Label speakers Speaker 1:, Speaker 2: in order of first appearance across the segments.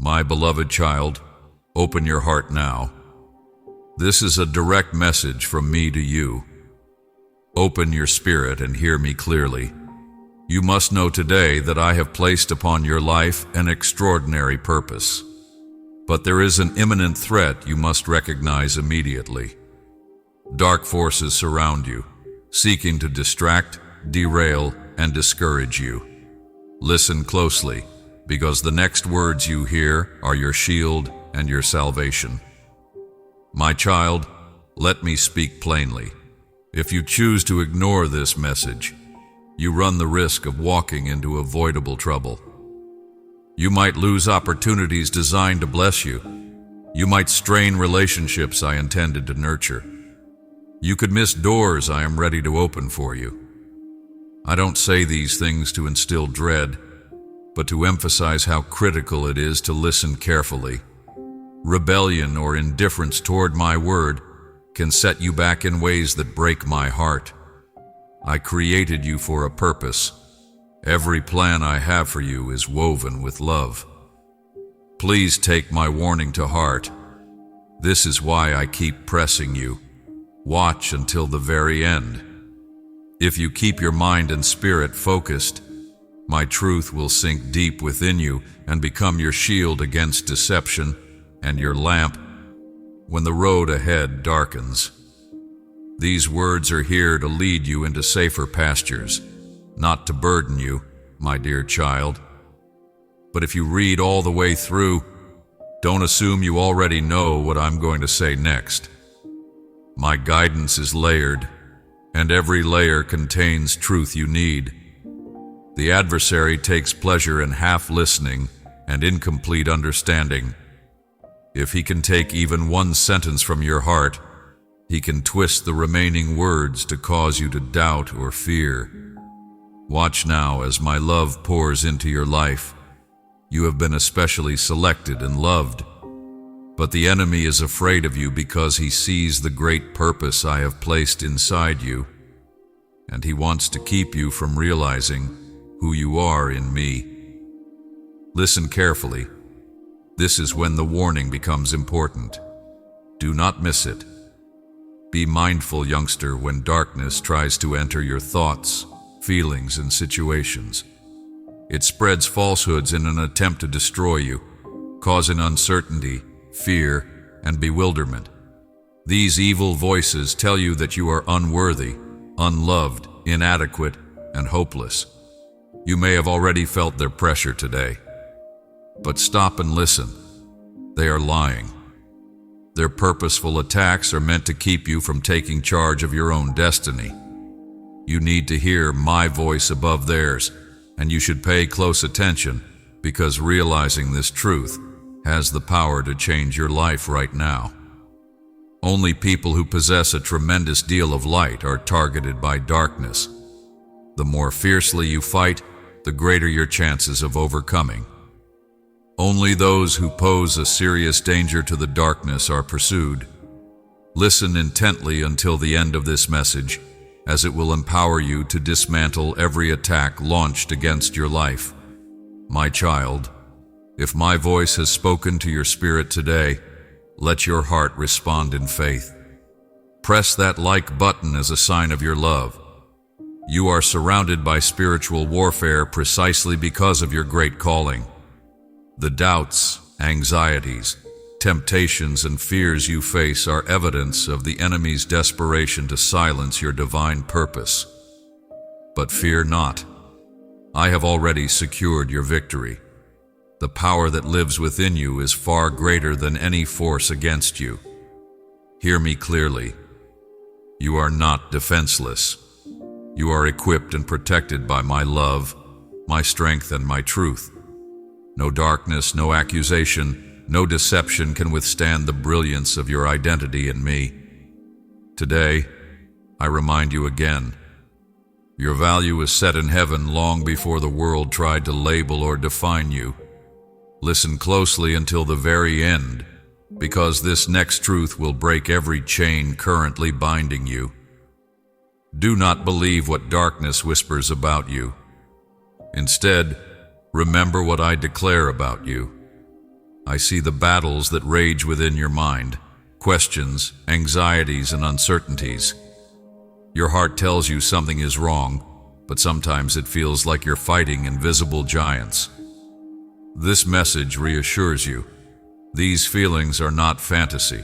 Speaker 1: My beloved child, open your heart now. This is a direct message from me to you. Open your spirit and hear me clearly. You must know today that I have placed upon your life an extraordinary purpose. But there is an imminent threat you must recognize immediately. Dark forces surround you, seeking to distract, derail, and discourage you. Listen closely, because the next words you hear are your shield and your salvation. My child, let me speak plainly. If you choose to ignore this message, you run the risk of walking into avoidable trouble. You might lose opportunities designed to bless you. You might strain relationships I intended to nurture. You could miss doors I am ready to open for you. I don't say these things to instill dread, but to emphasize how critical it is to listen carefully. Rebellion or indifference toward my word can set you back in ways that break my heart. I created you for a purpose. Every plan I have for you is woven with love. Please take my warning to heart. This is why I keep pressing you. Watch until the very end. If you keep your mind and spirit focused, my truth will sink deep within you and become your shield against deception and your lamp when the road ahead darkens. These words are here to lead you into safer pastures, not to burden you, my dear child. But if you read all the way through, don't assume you already know what I'm going to say next. My guidance is layered, and every layer contains truth you need. The adversary takes pleasure in half listening and incomplete understanding. If he can take even one sentence from your heart, he can twist the remaining words to cause you to doubt or fear. Watch now as my love pours into your life. You have been especially selected and loved, but the enemy is afraid of you because he sees the great purpose I have placed inside you, and he wants to keep you from realizing who you are in me. Listen carefully. This is when the warning becomes important. Do not miss it. Be mindful, youngster, when darkness tries to enter your thoughts, feelings, and situations. It spreads falsehoods in an attempt to destroy you, causing uncertainty, fear, and bewilderment. These evil voices tell you that you are unworthy, unloved, inadequate, and hopeless. You may have already felt their pressure today. But stop and listen. They are lying. Their purposeful attacks are meant to keep you from taking charge of your own destiny. You need to hear my voice above theirs, and you should pay close attention, because realizing this truth has the power to change your life right now. Only people who possess a tremendous deal of light are targeted by darkness. The more fiercely you fight, the greater your chances of overcoming. Only those who pose a serious danger to the darkness are pursued. Listen intently until the end of this message, as it will empower you to dismantle every attack launched against your life. My child, if my voice has spoken to your spirit today, let your heart respond in faith. Press that like button as a sign of your love. You are surrounded by spiritual warfare precisely because of your great calling. The doubts, anxieties, temptations, and fears you face are evidence of the enemy's desperation to silence your divine purpose. But fear not. I have already secured your victory. The power that lives within you is far greater than any force against you. Hear me clearly. You are not defenseless. You are equipped and protected by my love, my strength, and my truth. No darkness, no accusation, no deception can withstand the brilliance of your identity in me. Today, I remind you again, your value is set in heaven long before the world tried to label or define you. Listen closely until the very end, because this next truth will break every chain currently binding you. Do not believe what darkness whispers about you. Instead, remember what I declare about you. I see the battles that rage within your mind, questions, anxieties, and uncertainties. Your heart tells you something is wrong, but sometimes it feels like you're fighting invisible giants. This message reassures you. These feelings are not fantasy.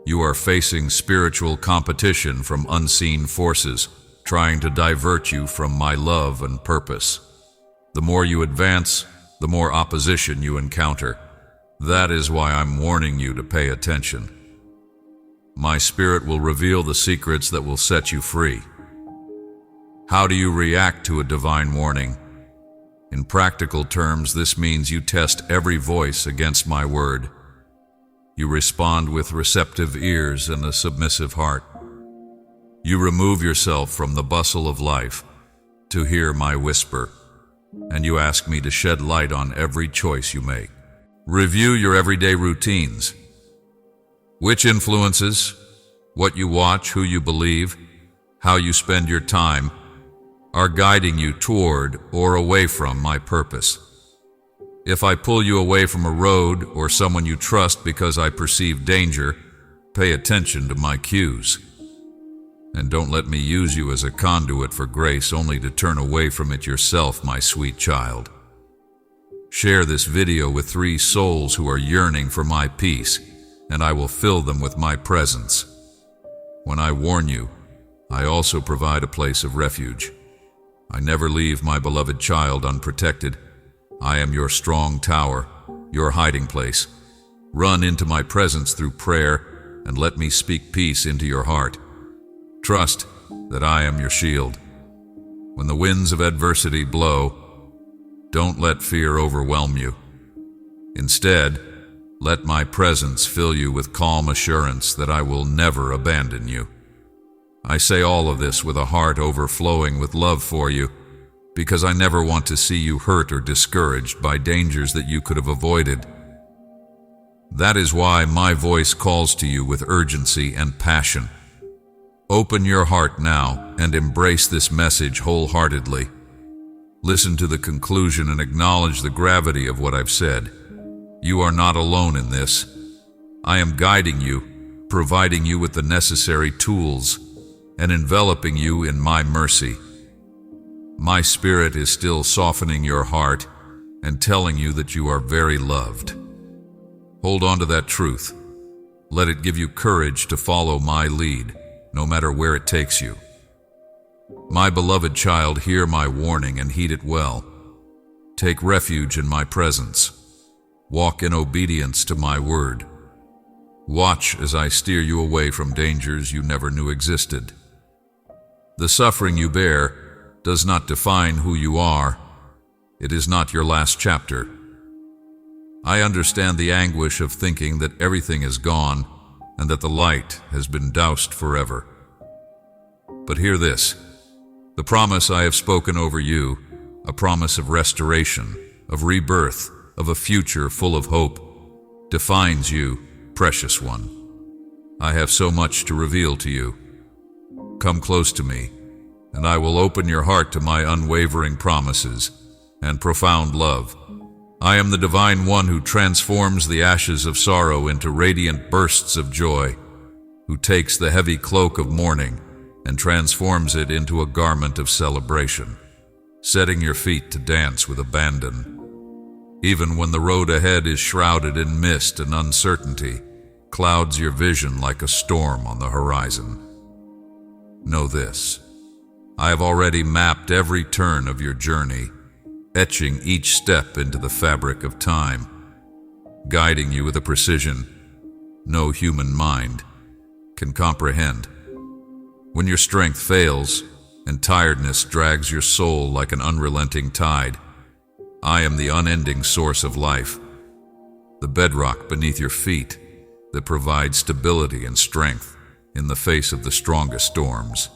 Speaker 1: You are facing spiritual competition from unseen forces, trying to divert you from my love and purpose. The more you advance, the more opposition you encounter. That is why I'm warning you to pay attention. My spirit will reveal the secrets that will set you free. How do you react to a divine warning? In practical terms, this means you test every voice against my word. You respond with receptive ears and a submissive heart. You remove yourself from the bustle of life to hear my whisper, and you ask me to shed light on every choice you make. Review your everyday routines. Which influences, what you watch, who you believe, how you spend your time, are guiding you toward or away from my purpose. If I pull you away from a road or someone you trust because I perceive danger, pay attention to my cues. And don't let me use you as a conduit for grace only to turn away from it yourself, my sweet child. Share this video with 3 souls who are yearning for my peace, and I will fill them with my presence. When I warn you, I also provide a place of refuge. I never leave my beloved child unprotected. I am your strong tower, your hiding place. Run into my presence through prayer and let me speak peace into your heart. Trust that I am your shield. When the winds of adversity blow, don't let fear overwhelm you. Instead, let my presence fill you with calm assurance that I will never abandon you. I say all of this with a heart overflowing with love for you, because I never want to see you hurt or discouraged by dangers that you could have avoided. That is why my voice calls to you with urgency and passion. Open your heart now and embrace this message wholeheartedly. Listen to the conclusion and acknowledge the gravity of what I've said. You are not alone in this. I am guiding you, providing you with the necessary tools, and enveloping you in my mercy. My spirit is still softening your heart and telling you that you are very loved. Hold on to that truth. Let it give you courage to follow my lead, no matter where it takes you. My beloved child, hear my warning and heed it well. Take refuge in my presence. Walk in obedience to my word. Watch as I steer you away from dangers you never knew existed. The suffering you bear does not define who you are. It is not your last chapter. I understand the anguish of thinking that everything is gone and that the light has been doused forever. But hear this, the promise I have spoken over you, a promise of restoration, of rebirth, of a future full of hope, defines you, precious one. I have so much to reveal to you. Come close to me, and I will open your heart to my unwavering promises and profound love. I am the Divine One who transforms the ashes of sorrow into radiant bursts of joy, who takes the heavy cloak of mourning and transforms it into a garment of celebration, setting your feet to dance with abandon. Even when the road ahead is shrouded in mist and uncertainty, clouds your vision like a storm on the horizon. Know this, I have already mapped every turn of your journey, etching each step into the fabric of time, guiding you with a precision no human mind can comprehend. When your strength fails and tiredness drags your soul like an unrelenting tide, I am the unending source of life, the bedrock beneath your feet that provides stability and strength in the face of the strongest storms.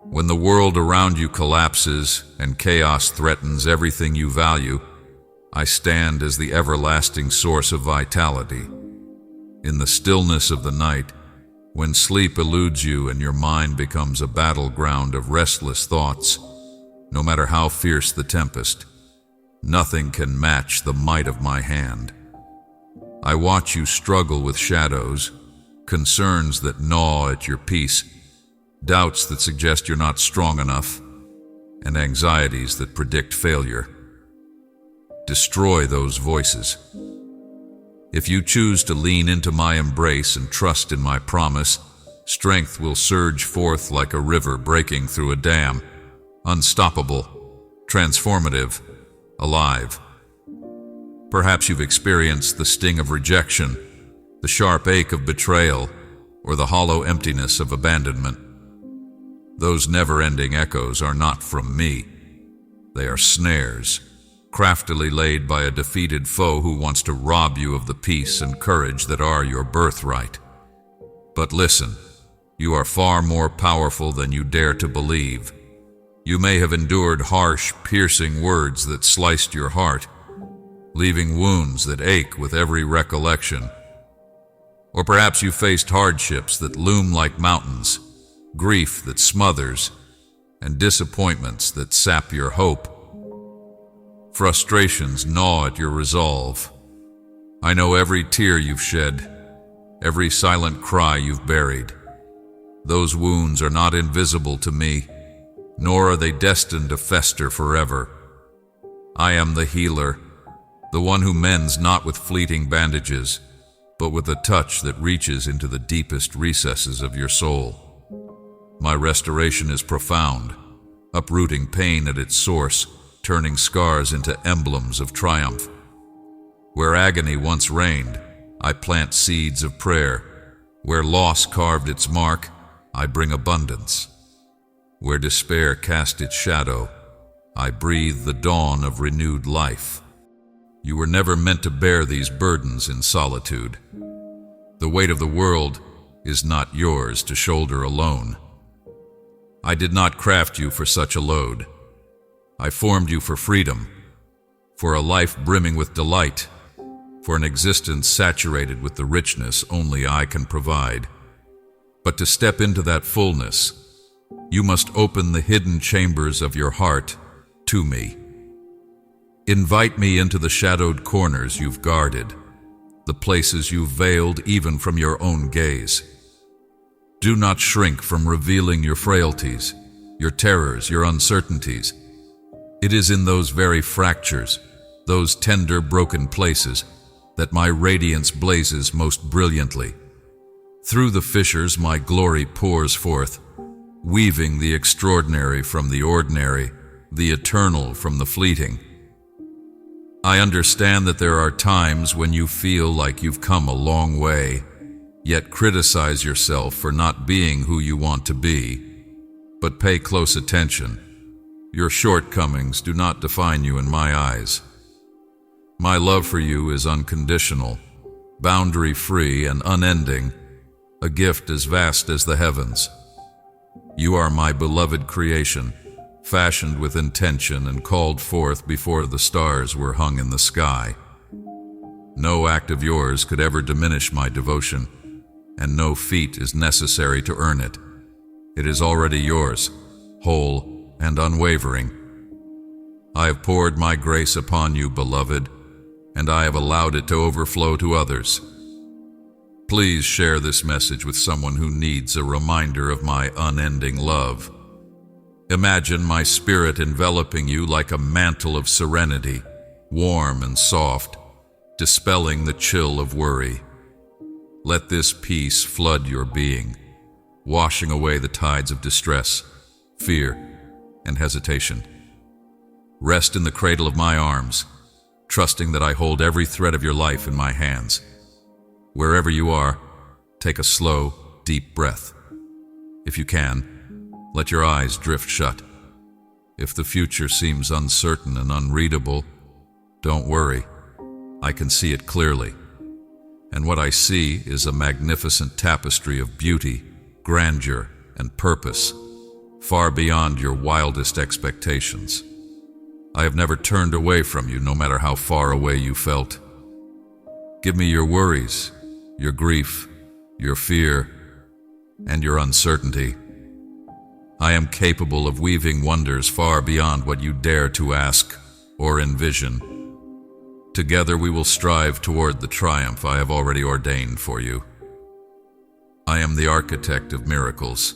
Speaker 1: When the world around you collapses and chaos threatens everything you value, I stand as the everlasting source of vitality. In the stillness of the night, when sleep eludes you and your mind becomes a battleground of restless thoughts, no matter how fierce the tempest, nothing can match the might of my hand. I watch you struggle with shadows, concerns that gnaw at your peace, doubts that suggest you're not strong enough, and anxieties that predict failure. Destroy those voices. If you choose to lean into my embrace and trust in my promise, strength will surge forth like a river breaking through a dam, unstoppable, transformative, alive. Perhaps you've experienced the sting of rejection, the sharp ache of betrayal, or the hollow emptiness of abandonment. Those never-ending echoes are not from me. They are snares, craftily laid by a defeated foe who wants to rob you of the peace and courage that are your birthright. But listen, you are far more powerful than you dare to believe. You may have endured harsh, piercing words that sliced your heart, leaving wounds that ache with every recollection. Or perhaps you faced hardships that loom like mountains, grief that smothers, and disappointments that sap your hope. Frustrations gnaw at your resolve. I know every tear you've shed, every silent cry you've buried. Those wounds are not invisible to me, nor are they destined to fester forever. I am the healer, the one who mends not with fleeting bandages, but with a touch that reaches into the deepest recesses of your soul. My restoration is profound, uprooting pain at its source, turning scars into emblems of triumph. Where agony once reigned, I plant seeds of prayer. Where loss carved its mark, I bring abundance. Where despair cast its shadow, I breathe the dawn of renewed life. You were never meant to bear these burdens in solitude. The weight of the world is not yours to shoulder alone. I did not craft you for such a load. I formed you for freedom, for a life brimming with delight, for an existence saturated with the richness only I can provide. But to step into that fullness, you must open the hidden chambers of your heart to me. Invite me into the shadowed corners you've guarded, the places you've veiled even from your own gaze. Do not shrink from revealing your frailties, your terrors, your uncertainties. It is in those very fractures, those tender broken places, that my radiance blazes most brilliantly. Through the fissures my glory pours forth, weaving the extraordinary from the ordinary, the eternal from the fleeting. I understand that there are times when you feel like you've come a long way, yet criticize yourself for not being who you want to be. But pay close attention. Your shortcomings do not define you in my eyes. My love for you is unconditional, boundary-free and unending, a gift as vast as the heavens. You are my beloved creation, fashioned with intention and called forth before the stars were hung in the sky. No act of yours could ever diminish my devotion, and no feat is necessary to earn it. It is already yours, whole and unwavering. I have poured my grace upon you, beloved, and I have allowed it to overflow to others. Please share this message with someone who needs a reminder of my unending love. Imagine my spirit enveloping you like a mantle of serenity, warm and soft, dispelling the chill of worry. Let this peace flood your being, washing away the tides of distress, fear, and hesitation. Rest in the cradle of my arms, trusting that I hold every thread of your life in my hands. Wherever you are, take a slow, deep breath. If you can, let your eyes drift shut. If the future seems uncertain and unreadable, don't worry. I can see it clearly. And what I see is a magnificent tapestry of beauty, grandeur, and purpose, far beyond your wildest expectations. I have never turned away from you, no matter how far away you felt. Give me your worries, your grief, your fear, and your uncertainty. I am capable of weaving wonders far beyond what you dare to ask or envision. Together we will strive toward the triumph I have already ordained for you. I am the architect of miracles,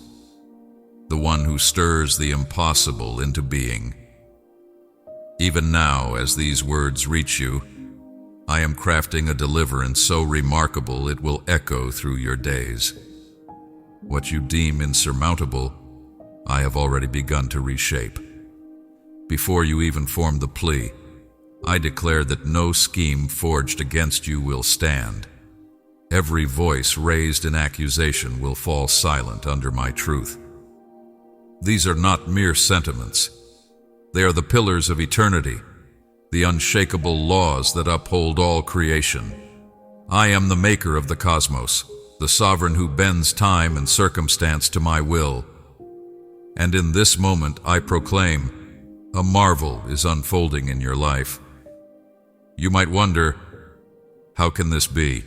Speaker 1: the one who stirs the impossible into being. Even now, as these words reach you, I am crafting a deliverance so remarkable it will echo through your days. What you deem insurmountable, I have already begun to reshape. Before you even form the plea, I declare that no scheme forged against you will stand. Every voice raised in accusation will fall silent under my truth. These are not mere sentiments. They are the pillars of eternity, the unshakable laws that uphold all creation. I am the maker of the cosmos, the sovereign who bends time and circumstance to my will. And in this moment I proclaim, a marvel is unfolding in your life. You might wonder, how can this be?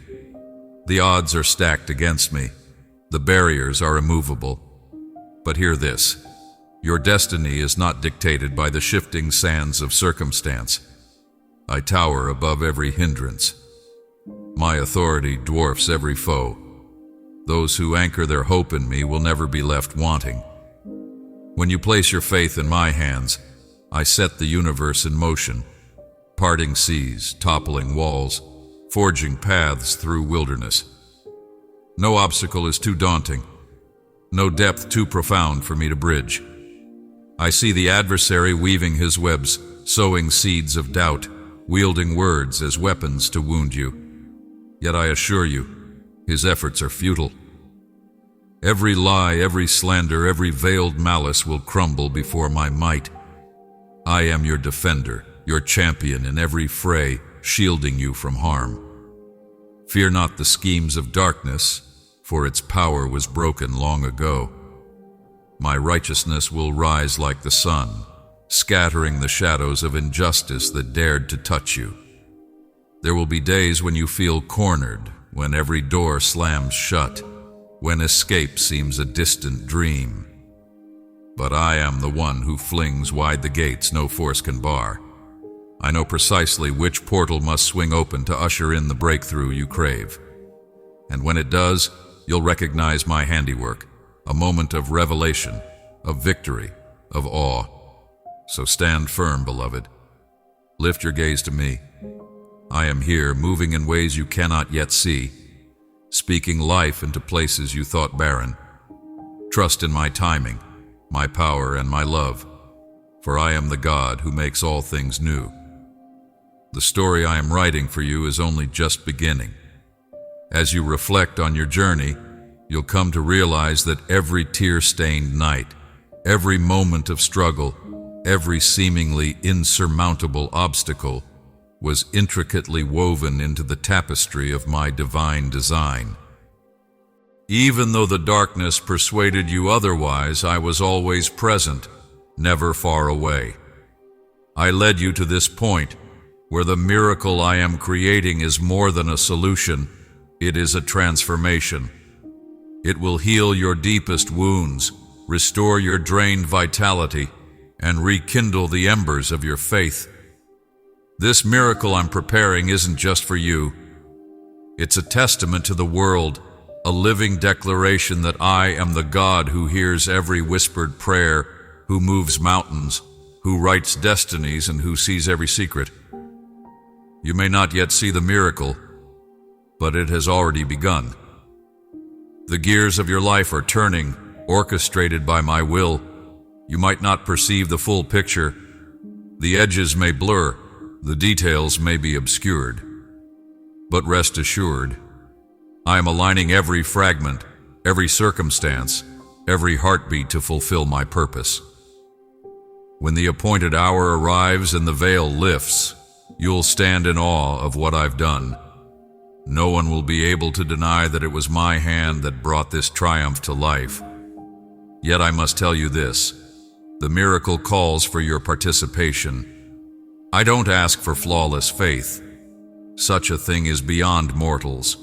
Speaker 1: The odds are stacked against me. The barriers are immovable. But hear this. Your destiny is not dictated by the shifting sands of circumstance. I tower above every hindrance. My authority dwarfs every foe. Those who anchor their hope in me will never be left wanting. When you place your faith in my hands, I set the universe in motion, parting seas, toppling walls, forging paths through wilderness. No obstacle is too daunting, no depth too profound for me to bridge. I see the adversary weaving his webs, sowing seeds of doubt, wielding words as weapons to wound you. Yet I assure you, his efforts are futile. Every lie, every slander, every veiled malice will crumble before my might. I am your defender, your champion in every fray, shielding you from harm. Fear not the schemes of darkness, for its power was broken long ago. My righteousness will rise like the sun, scattering the shadows of injustice that dared to touch you. There will be days when you feel cornered, when every door slams shut, when escape seems a distant dream. But I am the one who flings wide the gates no force can bar. I know precisely which portal must swing open to usher in the breakthrough you crave. And when it does, you'll recognize my handiwork, a moment of revelation, of victory, of awe. So stand firm, beloved. Lift your gaze to me. I am here, moving in ways you cannot yet see, speaking life into places you thought barren. Trust in my timing, my power, and my love, for I am the God who makes all things new. The story I am writing for you is only just beginning. As you reflect on your journey, you'll come to realize that every tear-stained night, every moment of struggle, every seemingly insurmountable obstacle was intricately woven into the tapestry of my divine design. Even though the darkness persuaded you otherwise, I was always present, never far away. I led you to this point, where the miracle I am creating is more than a solution, it is a transformation. It will heal your deepest wounds, restore your drained vitality, and rekindle the embers of your faith. This miracle I'm preparing isn't just for you. It's a testament to the world, a living declaration that I am the God who hears every whispered prayer, who moves mountains, who writes destinies, and who sees every secret. You may not yet see the miracle, but it has already begun. The gears of your life are turning, orchestrated by my will. You might not perceive the full picture. The edges may blur, the details may be obscured. But rest assured, I am aligning every fragment, every circumstance, every heartbeat to fulfill my purpose. When the appointed hour arrives and the veil lifts, you'll stand in awe of what I've done. No one will be able to deny that it was my hand that brought this triumph to life. Yet I must tell you this, the miracle calls for your participation. I don't ask for flawless faith. Such a thing is beyond mortals.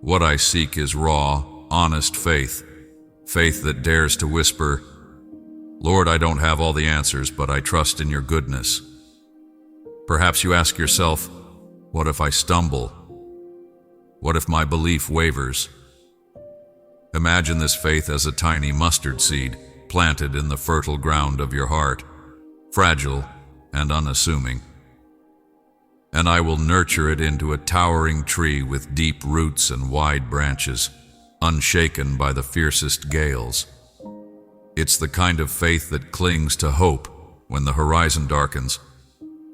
Speaker 1: What I seek is raw, honest faith, faith that dares to whisper, Lord, I don't have all the answers, but I trust in your goodness. Perhaps you ask yourself, What if I stumble? What if my belief wavers? Imagine this faith as a tiny mustard seed planted in the fertile ground of your heart, fragile and unassuming. And I will nurture it into a towering tree with deep roots and wide branches, unshaken by the fiercest gales. It's the kind of faith that clings to hope when the horizon darkens,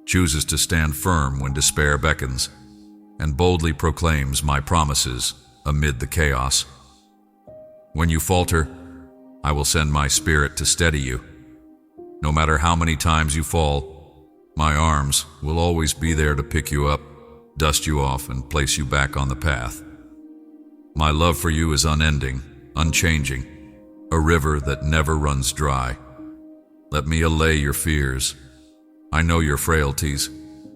Speaker 1: chooses to stand firm when despair beckons, and boldly proclaims my promises amid the chaos. When you falter, I will send my spirit to steady you. No matter how many times you fall, my arms will always be there to pick you up, dust you off, and place you back on the path. My love for you is unending, unchanging, a river that never runs dry. Let me allay your fears. I know your frailties,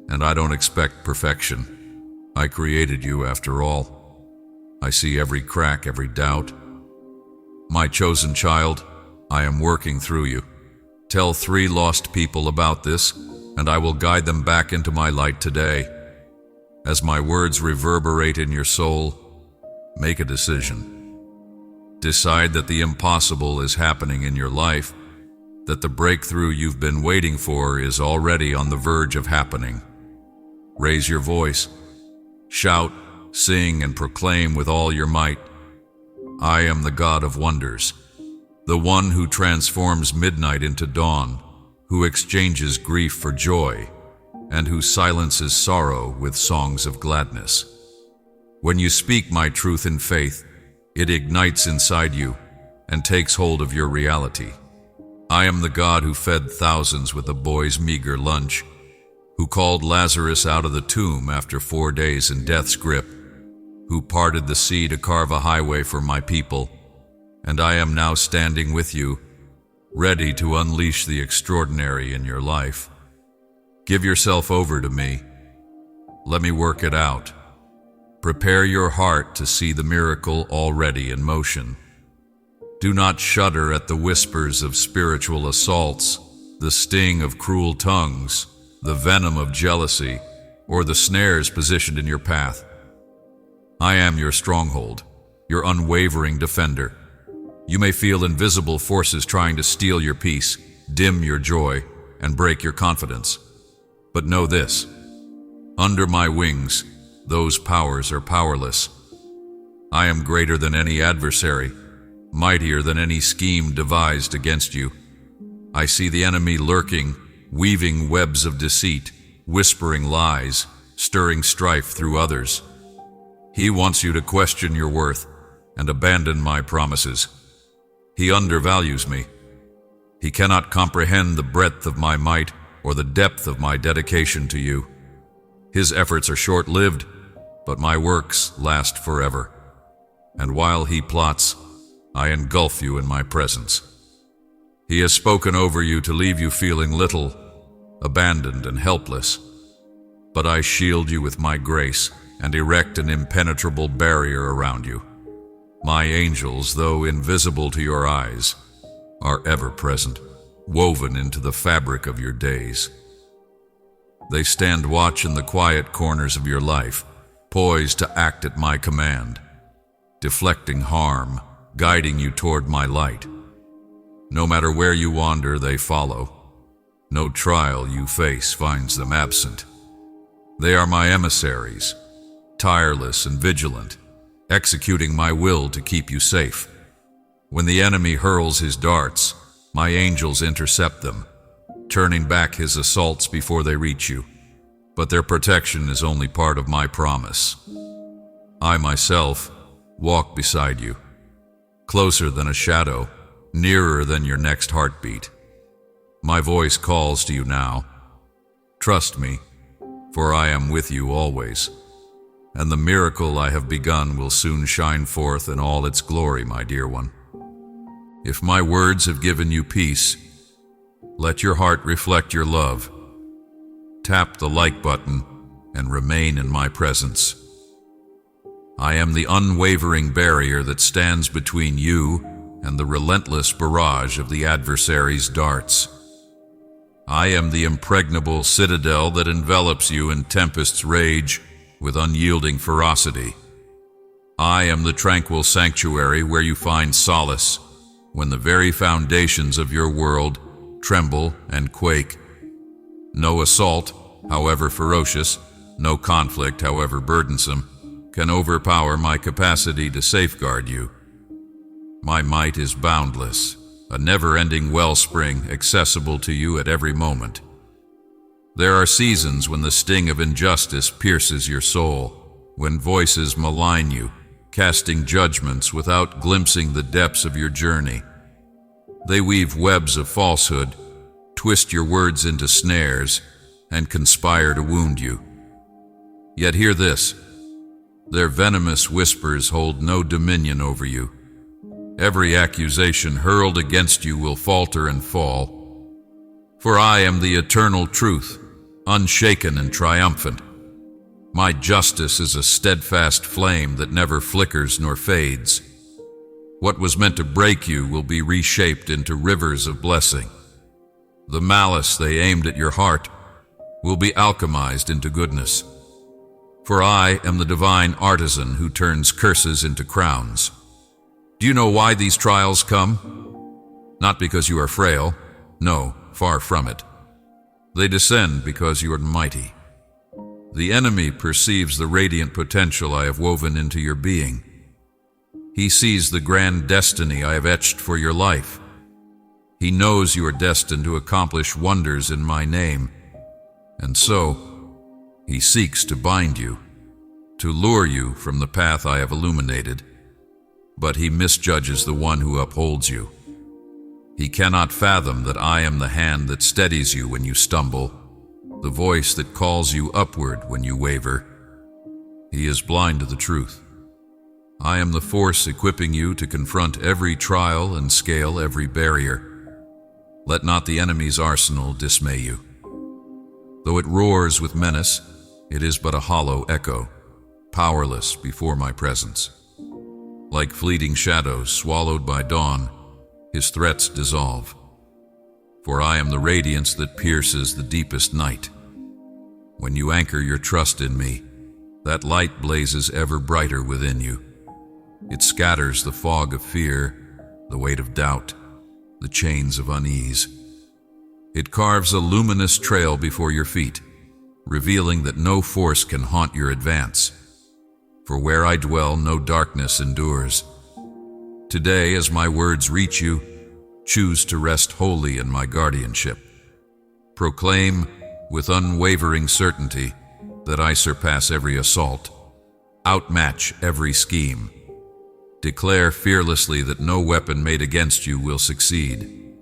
Speaker 1: and I don't expect perfection. I created you after all. I see every crack, every doubt. My chosen child, I am working through you. Tell 3 lost people about this, and I will guide them back into my light today. As my words reverberate in your soul, make a decision. Decide that the impossible is happening in your life, that the breakthrough you've been waiting for is already on the verge of happening. Raise your voice. Shout, sing, and proclaim with all your might, I am the God of wonders, the one who transforms midnight into dawn, who exchanges grief for joy, and who silences sorrow with songs of gladness. When you speak my truth in faith, it ignites inside you and takes hold of your reality. I am the God who fed thousands with a boy's meager lunch, who called Lazarus out of the tomb after 4 days in death's grip, who parted the sea to carve a highway for my people, and I am now standing with you, ready to unleash the extraordinary in your life. Give yourself over to me. Let me work it out. Prepare your heart to see the miracle already in motion. Do not shudder at the whispers of spiritual assaults, the sting of cruel tongues, the venom of jealousy, or the snares positioned in your path. I am your stronghold, your unwavering defender. You may feel invisible forces trying to steal your peace, dim your joy, and break your confidence. But know this, under my wings, those powers are powerless. I am greater than any adversary, mightier than any scheme devised against you. I see the enemy lurking, weaving webs of deceit, whispering lies, stirring strife through others. He wants you to question your worth and abandon my promises. He undervalues me. He cannot comprehend the breadth of my might or the depth of my dedication to you. His efforts are short-lived, but my works last forever. And while he plots, I engulf you in my presence. He has spoken over you to leave you feeling little, abandoned and helpless. But I shield you with my grace and erect an impenetrable barrier around you. My angels, though invisible to your eyes, are ever present, woven into the fabric of your days. They stand watch in the quiet corners of your life, poised to act at my command, deflecting harm, guiding you toward my light. No matter where you wander, they follow. No trial you face finds them absent. They are my emissaries, tireless and vigilant, executing my will to keep you safe. When the enemy hurls his darts, my angels intercept them, turning back his assaults before they reach you. But their protection is only part of my promise. I myself walk beside you, closer than a shadow, nearer than your next heartbeat. My voice calls to you now. Trust me, for I am with you always. And the miracle I have begun will soon shine forth in all its glory, my dear one. If my words have given you peace, let your heart reflect your love. Tap the like button and remain in my presence. I am the unwavering barrier that stands between you and the relentless barrage of the adversary's darts. I am the impregnable citadel that envelops you in tempest's rage, with unyielding ferocity. I am the tranquil sanctuary where you find solace when the very foundations of your world tremble and quake. No assault, however ferocious, no conflict, however burdensome, can overpower my capacity to safeguard you. My might is boundless, a never-ending wellspring accessible to you at every moment. There are seasons when the sting of injustice pierces your soul, when voices malign you, casting judgments without glimpsing the depths of your journey. They weave webs of falsehood, twist your words into snares, and conspire to wound you. Yet hear this: their venomous whispers hold no dominion over you. Every accusation hurled against you will falter and fall. For I am the eternal truth, unshaken and triumphant. My justice is a steadfast flame that never flickers nor fades. What was meant to break you will be reshaped into rivers of blessing. The malice they aimed at your heart will be alchemized into goodness. For I am the divine artisan who turns curses into crowns. Do you know why these trials come? Not because you are frail. No, far from it. They descend because you are mighty. The enemy perceives the radiant potential I have woven into your being. He sees the grand destiny I have etched for your life. He knows you are destined to accomplish wonders in my name. And so, he seeks to bind you, to lure you from the path I have illuminated. But he misjudges the one who upholds you. He cannot fathom that I am the hand that steadies you when you stumble, the voice that calls you upward when you waver. He is blind to the truth. I am the force equipping you to confront every trial and scale every barrier. Let not the enemy's arsenal dismay you. Though it roars with menace, it is but a hollow echo, powerless before my presence. Like fleeting shadows swallowed by dawn, his threats dissolve. For I am the radiance that pierces the deepest night. When you anchor your trust in me, that light blazes ever brighter within you. It scatters the fog of fear, the weight of doubt, the chains of unease. It carves a luminous trail before your feet, revealing that no force can haunt your advance. For where I dwell, no darkness endures. Today, as my words reach you, choose to rest wholly in my guardianship. Proclaim with unwavering certainty that I surpass every assault, outmatch every scheme. Declare fearlessly that no weapon made against you will succeed.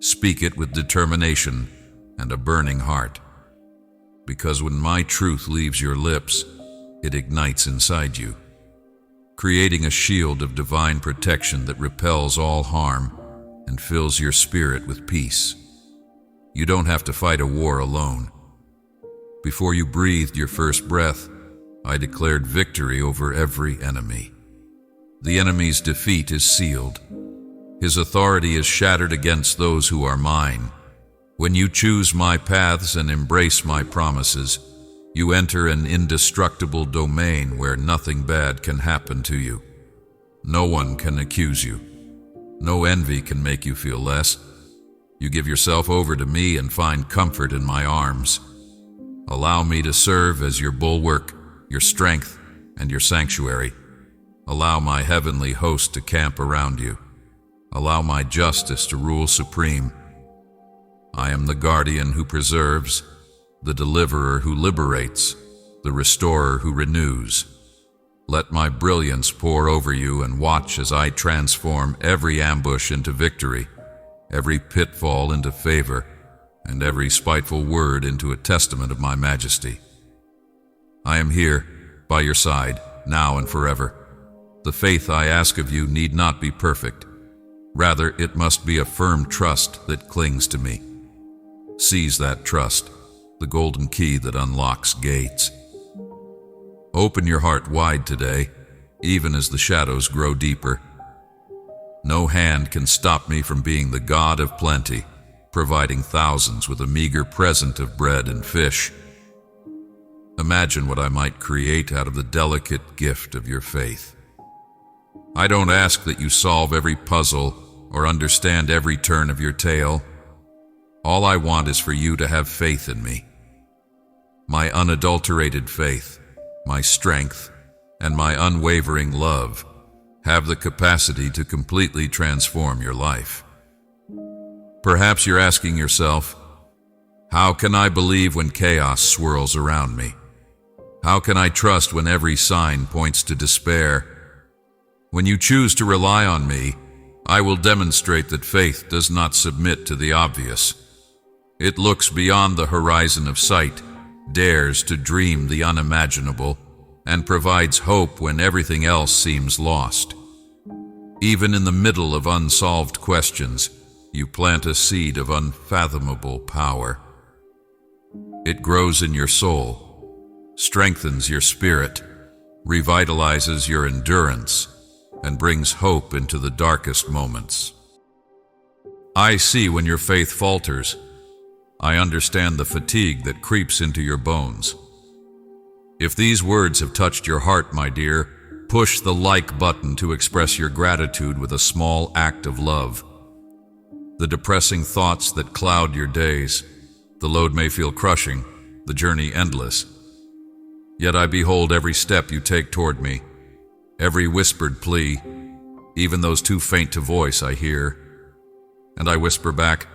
Speaker 1: Speak it with determination and a burning heart. Because when my truth leaves your lips, it ignites inside you, creating a shield of divine protection that repels all harm and fills your spirit with peace. You don't have to fight a war alone. Before you breathed your first breath, I declared victory over every enemy. The enemy's defeat is sealed. His authority is shattered against those who are mine. When you choose my paths and embrace my promises, you enter an indestructible domain where nothing bad can happen to you. No one can accuse you. No envy can make you feel less. You give yourself over to me and find comfort in my arms. Allow me to serve as your bulwark, your strength, and your sanctuary. Allow my heavenly host to camp around you. Allow my justice to rule supreme. I am the guardian who preserves, the deliverer who liberates, the restorer who renews. Let my brilliance pour over you and watch as I transform every ambush into victory, every pitfall into favor, and every spiteful word into a testament of my majesty. I am here, by your side, now and forever. The faith I ask of you need not be perfect. Rather, it must be a firm trust that clings to me. Seize that trust, the golden key that unlocks gates. Open your heart wide today, even as the shadows grow deeper. No hand can stop me from being the God of plenty, providing thousands with a meager present of bread and fish. Imagine what I might create out of the delicate gift of your faith. I don't ask that you solve every puzzle or understand every turn of your tale. All I want is for you to have faith in me. My unadulterated faith, my strength, and my unwavering love have the capacity to completely transform your life. Perhaps you're asking yourself, how can I believe when chaos swirls around me? How can I trust when every sign points to despair? When you choose to rely on me, I will demonstrate that faith does not submit to the obvious. It looks beyond the horizon of sight, dares to dream the unimaginable, and provides hope when everything else seems lost. Even in the middle of unsolved questions, you plant a seed of unfathomable power. It grows in your soul, strengthens your spirit, revitalizes your endurance, and brings hope into the darkest moments. I see when your faith falters. I understand the fatigue that creeps into your bones. If these words have touched your heart, my dear, push the like button to express your gratitude with a small act of love. The depressing thoughts that cloud your days, the load may feel crushing, the journey endless. Yet I behold every step you take toward me, every whispered plea, even those too faint to voice I hear. And I whisper back,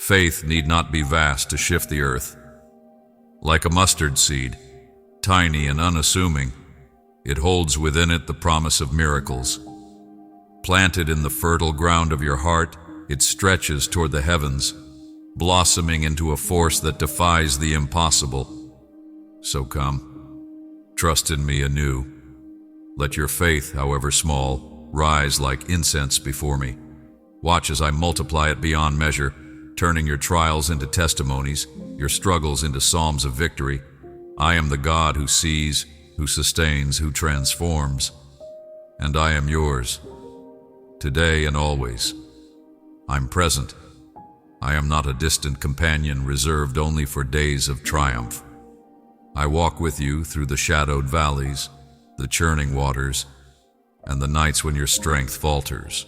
Speaker 1: faith need not be vast to shift the earth. Like a mustard seed, tiny and unassuming, it holds within it the promise of miracles. Planted in the fertile ground of your heart, it stretches toward the heavens, blossoming into a force that defies the impossible. So come, trust in me anew. Let your faith, however small, rise like incense before me. Watch as I multiply it beyond measure, turning your trials into testimonies, your struggles into psalms of victory. I am the God who sees, who sustains, who transforms, and I am yours, today and always. I'm present. I am not a distant companion reserved only for days of triumph. I walk with you through the shadowed valleys, the churning waters, and the nights when your strength falters.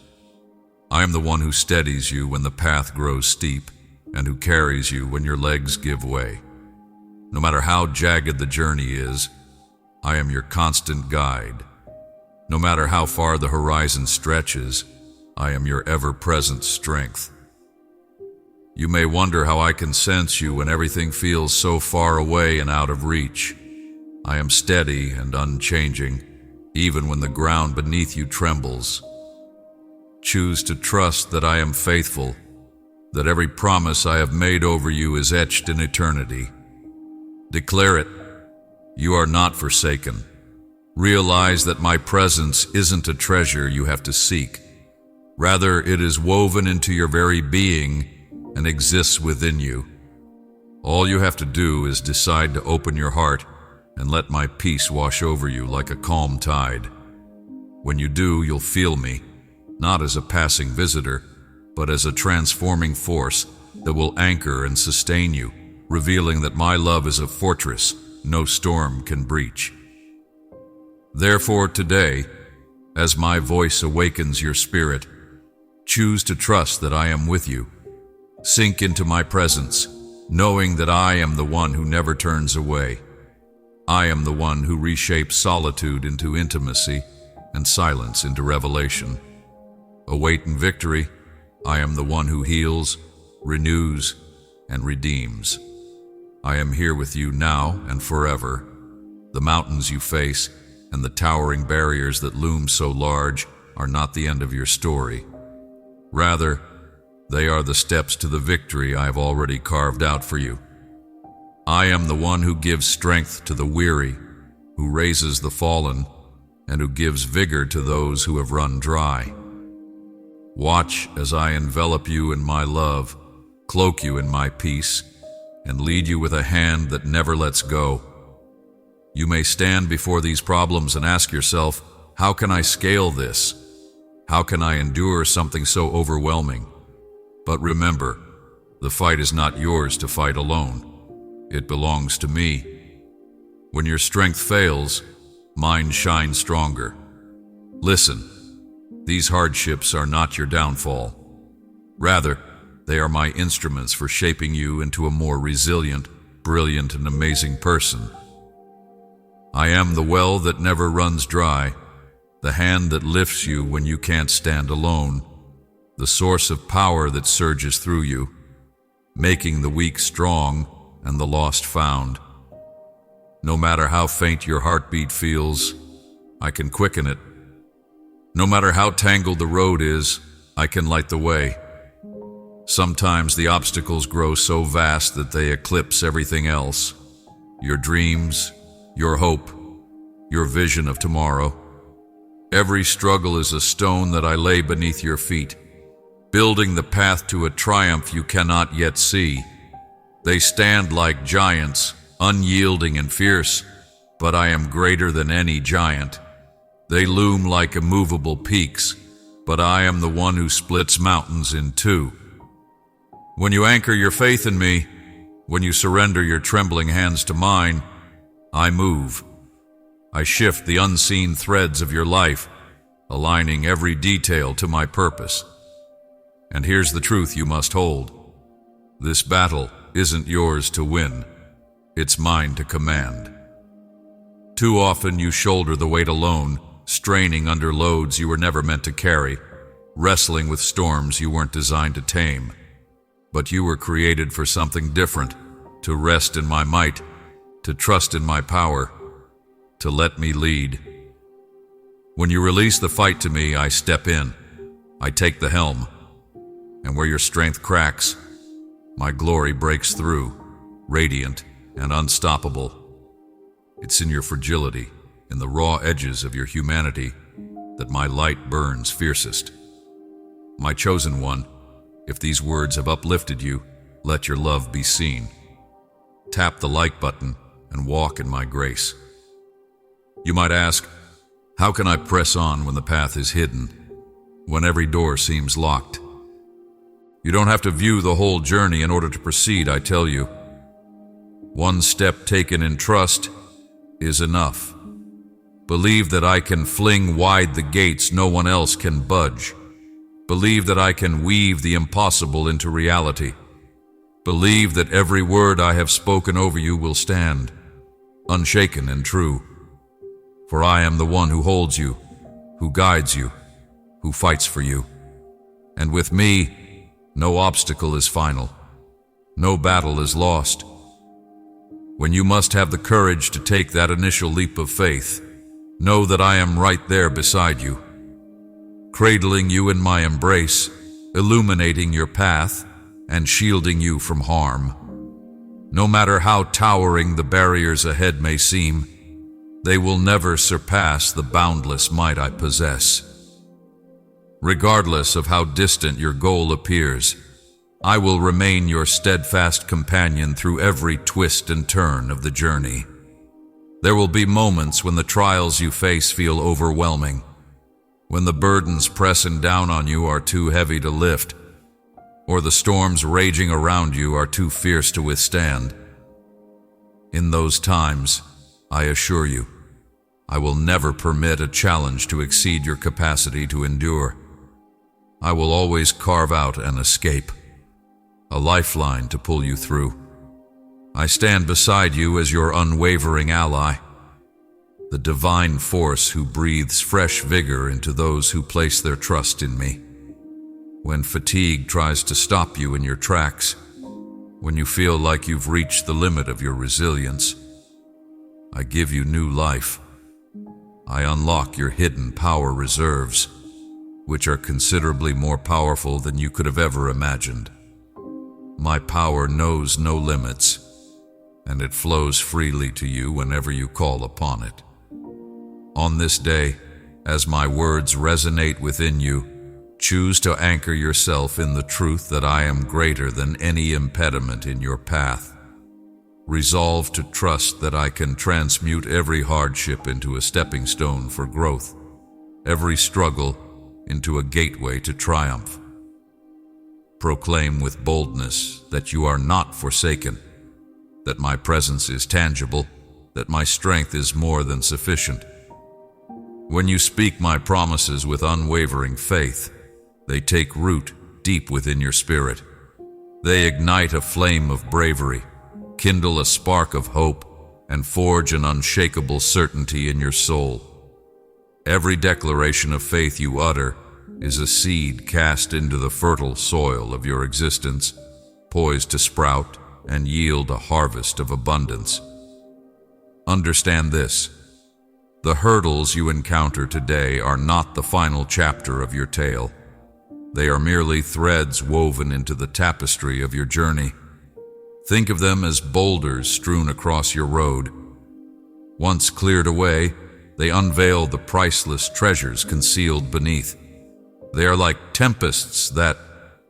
Speaker 1: I am the one who steadies you when the path grows steep, and who carries you when your legs give way. No matter how jagged the journey is, I am your constant guide. No matter how far the horizon stretches, I am your ever-present strength. You may wonder how I can sense you when everything feels so far away and out of reach. I am steady and unchanging, even when the ground beneath you trembles. Choose to trust that I am faithful, that every promise I have made over you is etched in eternity. Declare it. You are not forsaken. Realize that my presence isn't a treasure you have to seek. Rather, it is woven into your very being and exists within you. All you have to do is decide to open your heart and let my peace wash over you like a calm tide. When you do, you'll feel me, not as a passing visitor, but as a transforming force that will anchor and sustain you, revealing that my love is a fortress no storm can breach. Therefore today, as my voice awakens your spirit, choose to trust that I am with you. Sink into my presence, knowing that I am the one who never turns away. I am the one who reshapes solitude into intimacy and silence into revelation. Await in victory, I am the one who heals, renews, and redeems. I am here with you now and forever. The mountains you face and the towering barriers that loom so large are not the end of your story. Rather, they are the steps to the victory I have already carved out for you. I am the one who gives strength to the weary, who raises the fallen, and who gives vigor to those who have run dry. Watch as I envelop you in my love, cloak you in my peace, and lead you with a hand that never lets go. You may stand before these problems and ask yourself, how can I scale this? How can I endure something so overwhelming? But remember, the fight is not yours to fight alone. It belongs to me, When your strength fails, mine shines stronger. Listen, these hardships are not your downfall. Rather, they are my instruments for shaping you into a more resilient, brilliant, and amazing person. I am the well that never runs dry, the hand that lifts you when you can't stand alone, the source of power that surges through you, making the weak strong and the lost found. No matter how faint your heartbeat feels, I can quicken it. No matter how tangled the road is, I can light the way. Sometimes the obstacles grow so vast that they eclipse everything else. Your dreams, your hope, your vision of tomorrow. Every struggle is a stone that I lay beneath your feet, building the path to a triumph you cannot yet see. They stand like giants, unyielding and fierce, but I am greater than any giant. They loom like immovable peaks, but I am the one who splits mountains in two. When you anchor your faith in me, when you surrender your trembling hands to mine, I move. I shift the unseen threads of your life, aligning every detail to my purpose. And here's the truth you must hold. This battle isn't yours to win. It's mine to command. Too often you shoulder the weight alone, straining under loads you were never meant to carry, wrestling with storms you weren't designed to tame. But you were created for something different, to rest in my might, to trust in my power, to let me lead. When you release the fight to me, I step in. I take the helm. And where your strength cracks, my glory breaks through, radiant and unstoppable. It's in your fragility, in the raw edges of your humanity, that my light burns fiercest. My chosen one, if these words have uplifted you, let your love be seen. Tap the like button and walk in my grace. You might ask, how can I press on when the path is hidden, when every door seems locked? You don't have to view the whole journey in order to proceed, I tell you. One step taken in trust is enough. Believe that I can fling wide the gates no one else can budge. Believe that I can weave the impossible into reality. Believe that every word I have spoken over you will stand, unshaken and true. For I am the one who holds you, who guides you, who fights for you. And with me, no obstacle is final. No battle is lost. When you must have the courage to take that initial leap of faith, know that I am right there beside you, cradling you in my embrace, illuminating your path, and shielding you from harm. No matter how towering the barriers ahead may seem, they will never surpass the boundless might I possess. Regardless of how distant your goal appears, I will remain your steadfast companion through every twist and turn of the journey. There will be moments when the trials you face feel overwhelming, when the burdens pressing down on you are too heavy to lift, or the storms raging around you are too fierce to withstand. In those times, I assure you, I will never permit a challenge to exceed your capacity to endure. I will always carve out an escape, a lifeline to pull you through. I stand beside you as your unwavering ally, the divine force who breathes fresh vigor into those who place their trust in me. When fatigue tries to stop you in your tracks, when you feel like you've reached the limit of your resilience, I give you new life. I unlock your hidden power reserves, which are considerably more powerful than you could have ever imagined. My power knows no limits, and it flows freely to you whenever you call upon it. On this day, as my words resonate within you, choose to anchor yourself in the truth that I am greater than any impediment in your path. Resolve to trust that I can transmute every hardship into a stepping stone for growth, every struggle into a gateway to triumph. Proclaim with boldness that you are not forsaken, that my presence is tangible, that my strength is more than sufficient. When you speak my promises with unwavering faith, they take root deep within your spirit. They ignite a flame of bravery, kindle a spark of hope, and forge an unshakable certainty in your soul. Every declaration of faith you utter is a seed cast into the fertile soil of your existence, poised to sprout and yield a harvest of abundance. Understand this: the hurdles you encounter today are not the final chapter of your tale. They are merely threads woven into the tapestry of your journey. Think of them as boulders strewn across your road. Once cleared away, they unveil the priceless treasures concealed beneath. They are like tempests that,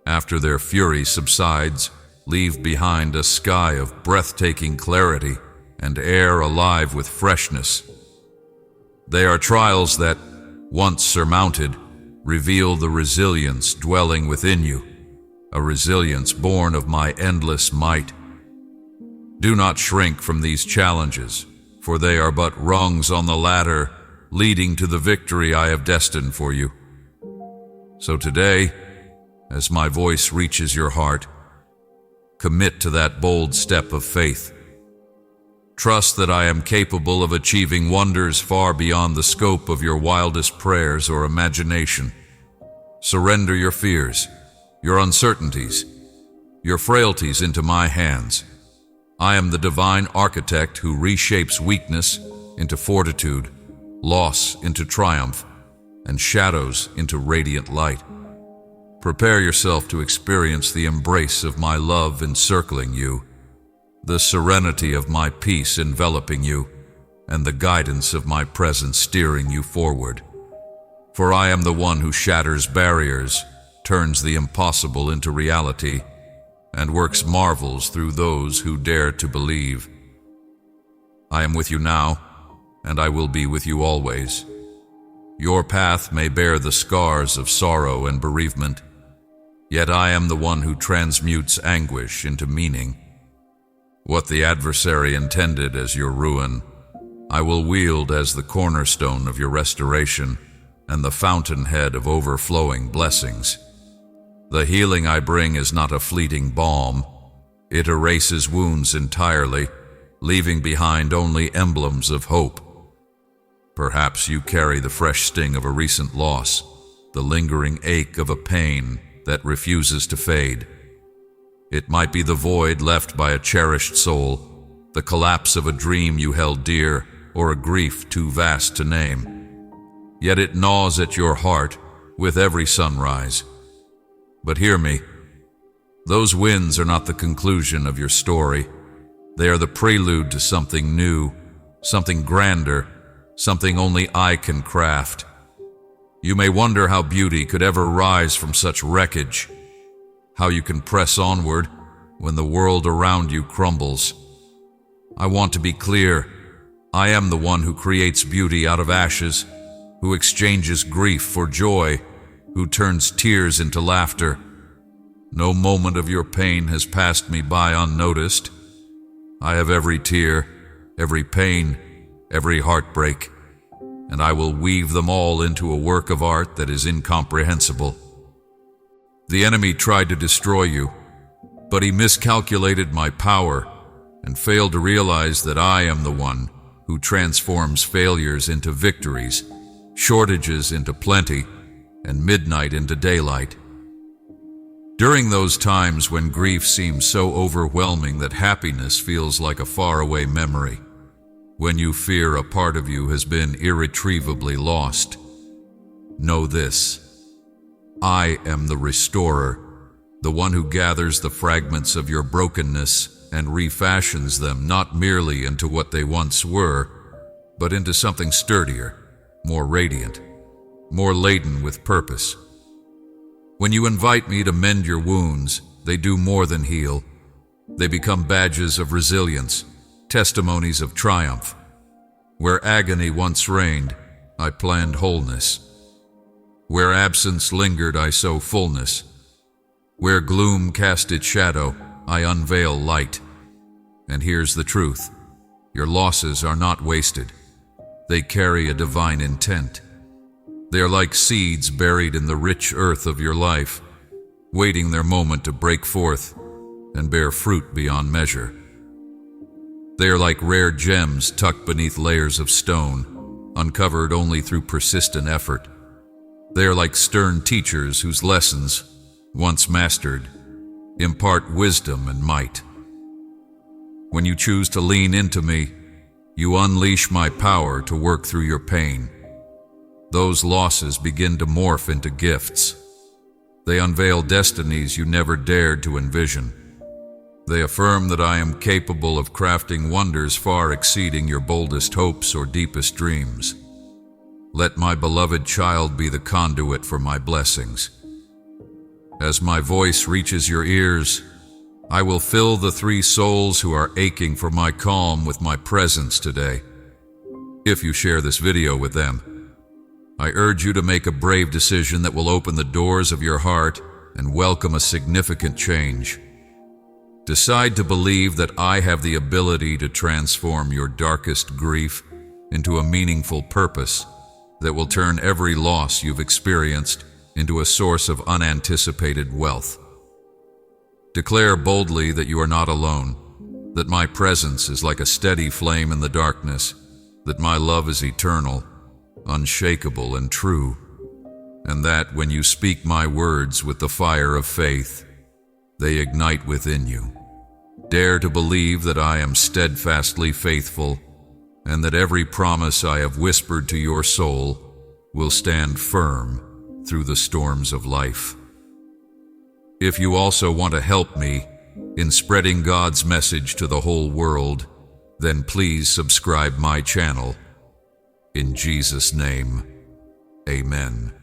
Speaker 1: after their fury subsides, leave behind a sky of breathtaking clarity and air alive with freshness. They are trials that, once surmounted, reveal the resilience dwelling within you, a resilience born of my endless might. Do not shrink from these challenges, for they are but rungs on the ladder leading to the victory I have destined for you. So today, as my voice reaches your heart, commit to that bold step of faith. Trust that I am capable of achieving wonders far beyond the scope of your wildest prayers or imagination. Surrender your fears, your uncertainties, your frailties into my hands. I am the divine architect who reshapes weakness into fortitude, loss into triumph, and shadows into radiant light. Prepare yourself to experience the embrace of my love encircling you, the serenity of my peace enveloping you, and the guidance of my presence steering you forward. For I am the one who shatters barriers, turns the impossible into reality, and works marvels through those who dare to believe. I am with you now, and I will be with you always. Your path may bear the scars of sorrow and bereavement, yet I am the one who transmutes anguish into meaning. What the adversary intended as your ruin, I will wield as the cornerstone of your restoration and the fountainhead of overflowing blessings. The healing I bring is not a fleeting balm. It erases wounds entirely, leaving behind only emblems of hope. Perhaps you carry the fresh sting of a recent loss, the lingering ache of a pain that refuses to fade. It might be the void left by a cherished soul, the collapse of a dream you held dear, or a grief too vast to name. Yet it gnaws at your heart with every sunrise. But hear me, those wins are not the conclusion of your story. They are the prelude to something new, something grander, something only I can craft. You may wonder how beauty could ever rise from such wreckage, how you can press onward when the world around you crumbles. I want to be clear. I am the one who creates beauty out of ashes, who exchanges grief for joy, who turns tears into laughter. No moment of your pain has passed me by unnoticed. I have every tear, every pain, every heartbreak, and I will weave them all into a work of art that is incomprehensible. The enemy tried to destroy you, but he miscalculated my power and failed to realize that I am the one who transforms failures into victories, shortages into plenty, and midnight into daylight. During those times when grief seems so overwhelming that happiness feels like a faraway memory, when you fear a part of you has been irretrievably lost, know this: I am the restorer, the one who gathers the fragments of your brokenness and refashions them not merely into what they once were, but into something sturdier, more radiant, more laden with purpose. When you invite me to mend your wounds, they do more than heal. They become badges of resilience, testimonies of triumph. Where agony once reigned, I planned wholeness. Where absence lingered, I sow fullness. Where gloom cast its shadow, I unveil light. And here's the truth: Your losses are not wasted. They carry a divine intent. They are like seeds buried in the rich earth of your life, waiting their moment to break forth and bear fruit beyond measure. They are like rare gems tucked beneath layers of stone, uncovered only through persistent effort. They are like stern teachers whose lessons, once mastered, impart wisdom and might. When you choose to lean into me, you unleash my power to work through your pain. Those losses begin to morph into gifts. They unveil destinies you never dared to envision. They affirm that I am capable of crafting wonders far exceeding your boldest hopes or deepest dreams. Let my beloved child be the conduit for my blessings. As my voice reaches your ears, I will fill the three souls who are aching for my calm with my presence today. If you share this video with them, I urge you to make a brave decision that will open the doors of your heart and welcome a significant change. Decide to believe that I have the ability to transform your darkest grief into a meaningful purpose that will turn every loss you've experienced into a source of unanticipated wealth. Declare boldly that you are not alone, that my presence is like a steady flame in the darkness, that my love is eternal, unshakable and true, and that when you speak my words with the fire of faith, they ignite within you. Dare to believe that I am steadfastly faithful, and that every promise I have whispered to your soul will stand firm through the storms of life. If you also want to help me in spreading God's message to the whole world, then please subscribe my channel. In Jesus' name, amen.